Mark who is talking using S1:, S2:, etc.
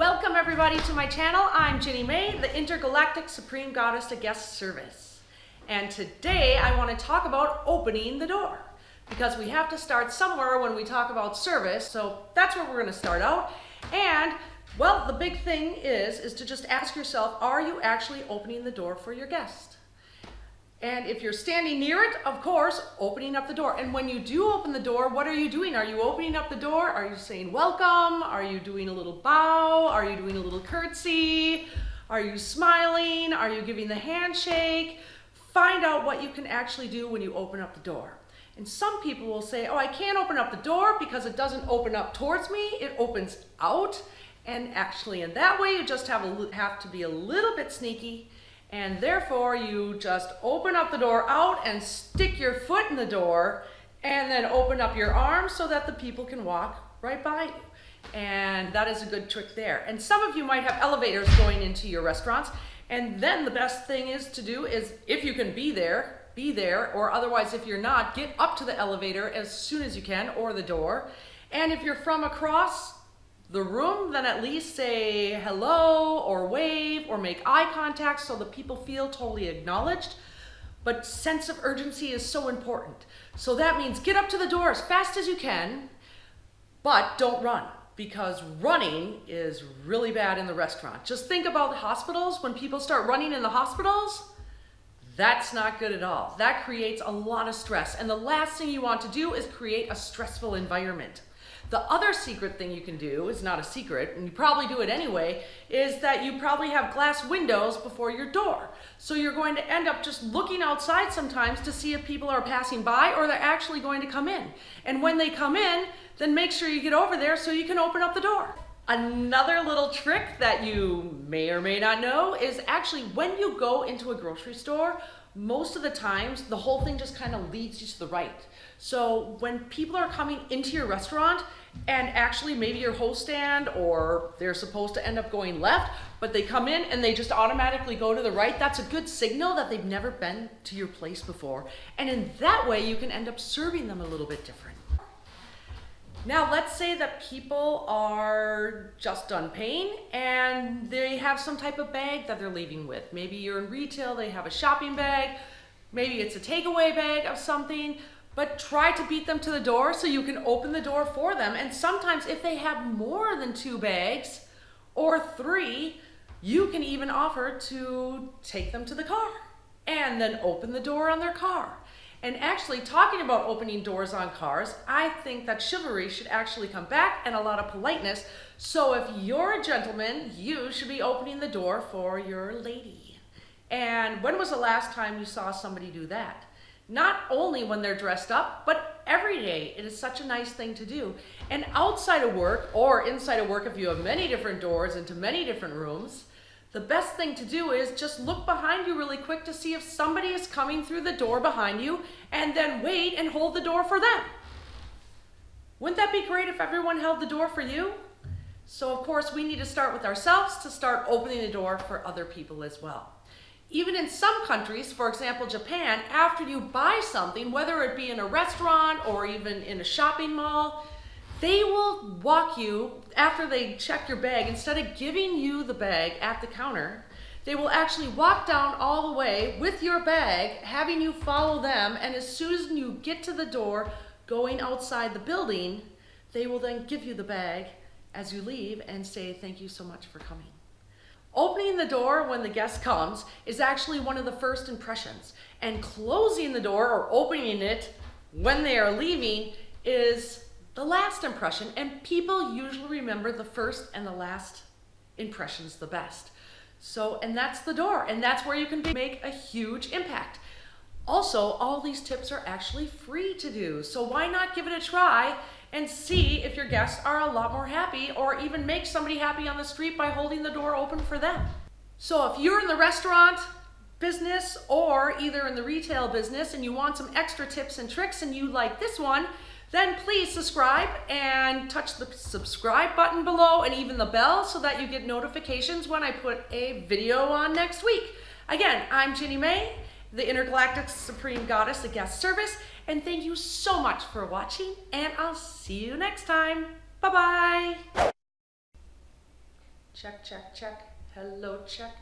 S1: Welcome everybody to my channel. I'm Ginny May, the Intergalactic Supreme Goddess of Guest Service. And today I want to talk about opening the door, because we have to start somewhere when we talk about service. So that's where we're going to start out. And well, the big thing is to just ask yourself, are you actually opening the door for your guest? And if you're standing near it, of course, opening up the door. And when you do open the door, what are you doing? Are you opening up the door? Are you saying welcome? Are you doing a little bow? Are you doing a little curtsy? Are you smiling? Are you giving the handshake? Find out what you can actually do when you open up the door. And some people will say, oh, I can't open up the door because it doesn't open up towards me, it opens out. And actually in that way, you just have to be a little bit sneaky. And therefore, you just open up the door out and stick your foot in the door and then open up your arms so that the people can walk right by you. And that is a good trick there. And some of you might have elevators going into your restaurants. And then the best thing is to do is, if you can be there, or otherwise if you're not, get up to the elevator as soon as you can, or the door. And if you're from across the room, then at least say hello or wave or make eye contact so the people feel totally acknowledged. But sense of urgency is so important. So that means get up to the door as fast as you can, but don't run, because running is really bad in the restaurant. Just think about the hospitals. When people start running in the hospitals, that's not good at all. That creates a lot of stress. And the last thing you want to do is create a stressful environment. The other secret thing you can do, is not a secret, and you probably do it anyway, is that you probably have glass windows before your door. So you're going to end up just looking outside sometimes to see if people are passing by or they're actually going to come in. And when they come in, then make sure you get over there so you can open up the door. Another little trick that you may or may not know is actually when you go into a grocery store, most of the times the whole thing just kind of leads you to the right. So when people are coming into your restaurant and actually maybe your host stand, or they're supposed to end up going left, but they come in and they just automatically go to the right, that's a good signal that they've never been to your place before. And in that way, you can end up serving them a little bit different. Now, let's say that people are just done paying and they have some type of bag that they're leaving with. Maybe you're in retail, they have a shopping bag, maybe it's a takeaway bag of something, but try to beat them to the door so you can open the door for them. And sometimes if they have more than 2 bags or 3, you can even offer to take them to the car and then open the door on their car. And actually, talking about opening doors on cars, I think that chivalry should actually come back and a lot of politeness. So if you're a gentleman, you should be opening the door for your lady. And when was the last time you saw somebody do that? Not only when they're dressed up, but every day. It is such a nice thing to do. And outside of work or inside of work, if you have many different doors into many different rooms, the best thing to do is just look behind you really quick to see if somebody is coming through the door behind you, and then wait and hold the door for them. Wouldn't that be great if everyone held the door for you? So of course we need to start with ourselves to start opening the door for other people as well. Even in some countries, for example Japan, after you buy something, whether it be in a restaurant or even in a shopping mall, they will walk you, after they check your bag, instead of giving you the bag at the counter, they will actually walk down all the way with your bag, having you follow them, and as soon as you get to the door, going outside the building, they will then give you the bag as you leave and say, thank you so much for coming. Opening the door when the guest comes is actually one of the first impressions, and closing the door or opening it when they are leaving is the last impression, and people usually remember the first and the last impressions the best. So, and that's the door, and that's where you can make a huge impact. Also, all these tips are actually free to do, so why not give it a try and see if your guests are a lot more happy, or even make somebody happy on the street by holding the door open for them. So if you're in the restaurant business or either in the retail business and you want some extra tips and tricks and you like this one, then please subscribe and touch the subscribe button below and even the bell so that you get notifications when I put a video on next week. Again, I'm Ginny May, the Intergalactic Supreme Goddess of Guest Service, and thank you so much for watching, and I'll see you next time. Bye-bye. Check, check, check. Hello, check.